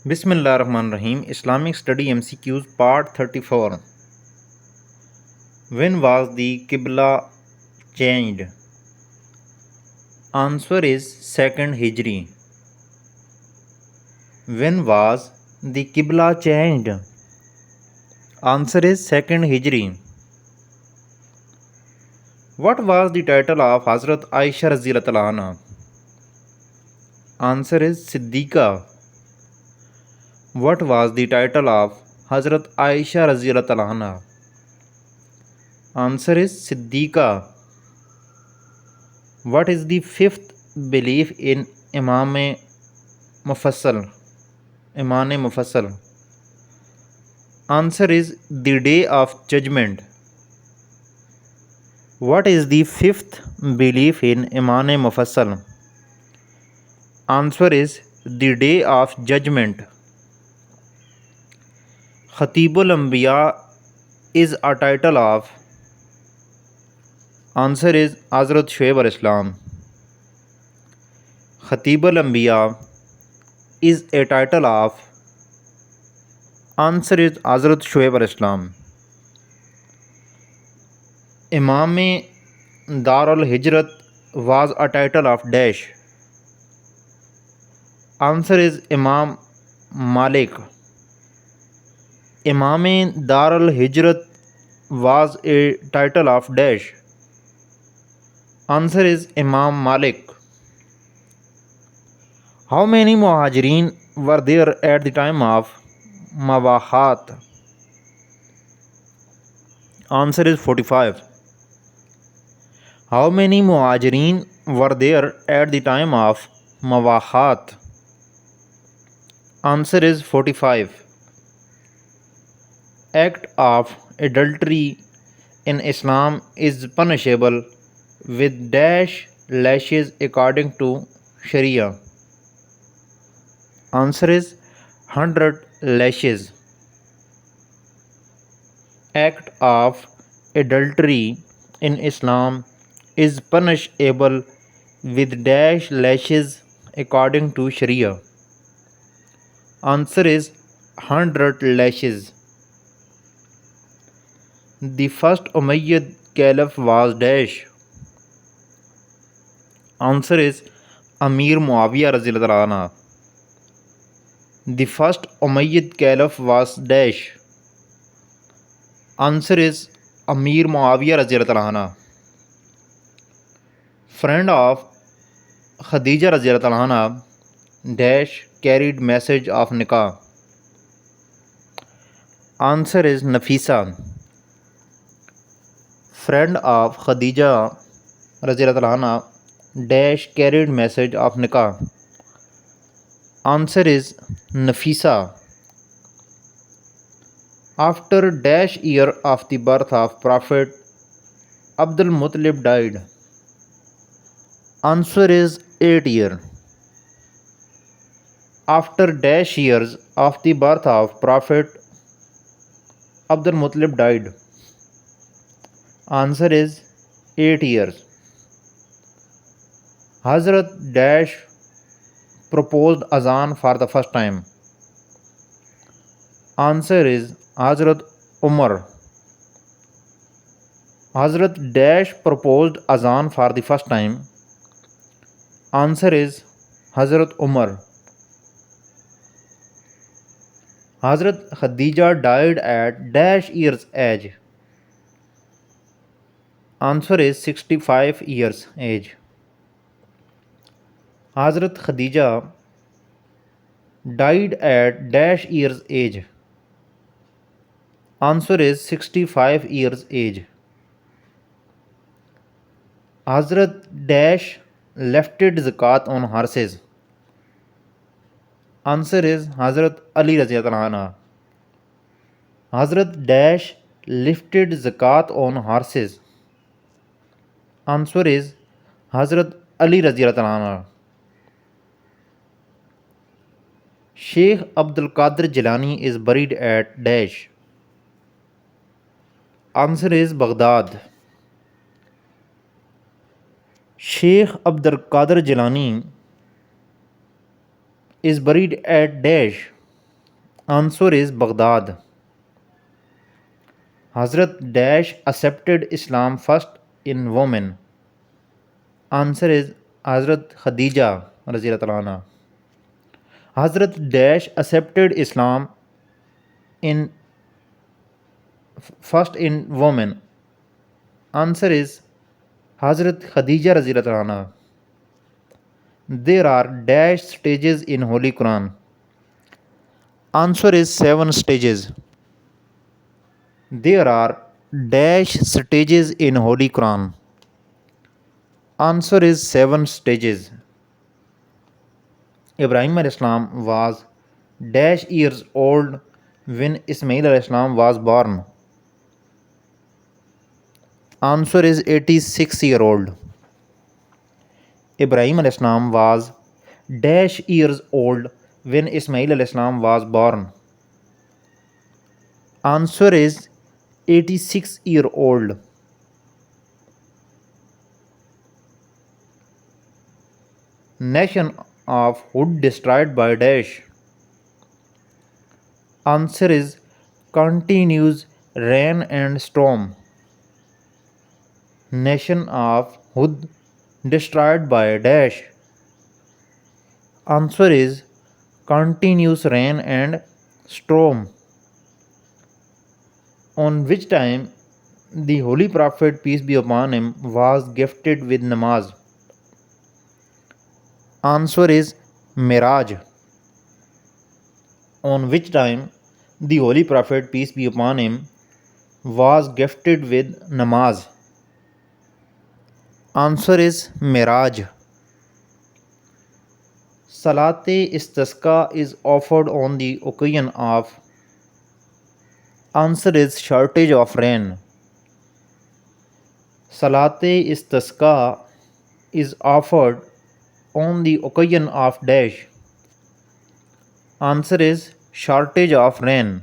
Bismillahirrahmanirrahim. Islamic Study MCQs Part 34. When was the Qibla changed? Answer is 2nd Hijri. When was the Qibla changed? Answer is 2nd Hijri. What was the title of Hazrat Aisha Raziyallahu anha? Answer is Siddiqa. What was the title of Hazrat Aisha Raziyallahu anha? Answer is Siddiqa. What is the fifth belief in Imam Mufassal? Imam Mufassal. Answer is the Day of Judgment. What is the fifth belief in Imam Mufassal? Answer is the Day of Judgment. Khatibul Anbiya is a title of. Answer is Hazrat Shoaib alayhi Islam. Khatibul Anbiya is a title of. Answer is Hazrat Shoaib alayhi Islam. Imam Darul Hijrat was a title of dash. Answer is Imam Malik. Imam Darul Hijrat was a title of dash. Answer is Imam Malik. How many Muhajirin were there at the time of Mawahat? Answer is 45. How many Muhajirin were there at the time of Mawahat? Answer is 45. Act of adultery in Islam is punishable with dash lashes according to Sharia. Answer is 100 lashes. Act of adultery in Islam is punishable with dash lashes according to Sharia. Answer is 100 lashes. The first Umayyad Caliph was dash. Answer is Amir Muawiyah Raziyallahu anhu. The first Umayyad Caliph was dash. Answer is Amir Muawiyah Raziyallahu anhu. Friend of Khadija Raziyallahu anha dash carried message of nikah. Answer is Nafisa. Friend of Khadija Raziyallahu anha dash carried message of nikah. Answer is Nafisa. After dash year of the birth of Prophet Abdul Muttalib died. Answer is 8 years. After dash years of the birth of Prophet Abdul Muttalib died. Answer is 8 years. Hazrat dash proposed azan for the first time. Answer is Hazrat Umar. Hazrat dash proposed azan for the first time. Answer is Hazrat Umar. Hazrat Khadija died at dash years age. Answer is 65 years age. Hazrat Khadija died at dash years age. Answer is 65 years age. Hazrat dash lefted zakat on horses. Answer is Hazrat Ali Raziyallahu anhu. Hazrat dash lifted zakat on horses. Answer is Hazrat Ali Raziyallahu anhu. Sheikh Abdul Qadir Jilani is buried at dash. Answer is Baghdad. Sheikh Abdul Qadir Jilani is buried at dash. Answer is Baghdad. Hazrat Dash accepted Islam first in women. Answer is Hazrat Khadija Raziyallahu anha. Hazrat Dash accepted Islam in first in women. Answer is Hazrat Khadija Raziyallahu anha. There are dash stages in Holy Quran. Answer is 7 stages. There are dash stages in Holy Quran. Answer is 7 stages. Ibrahim al-Islam was dash years old when Ismail al-Islam was born. Answer is 86-year-old. Ibrahim al-Islam was dash years old when Ismail al-Islam was born. Answer is 86-year-old. Nation of Hud destroyed by dash. Answer is continuous rain and storm. Nation of Hud destroyed by dash. Answer is continuous rain and storm. On which time the Holy Prophet, peace be upon him, was gifted with namaz. Answer is Miraj. On which time the Holy Prophet, peace be upon him, was gifted with namaz. Answer is Miraj. Salat-e-Istisqa is offered on the occasion of. Answer is shortage of rain. Salat-e-Istisqa is offered on the occasion of dash. Answer is shortage of rain.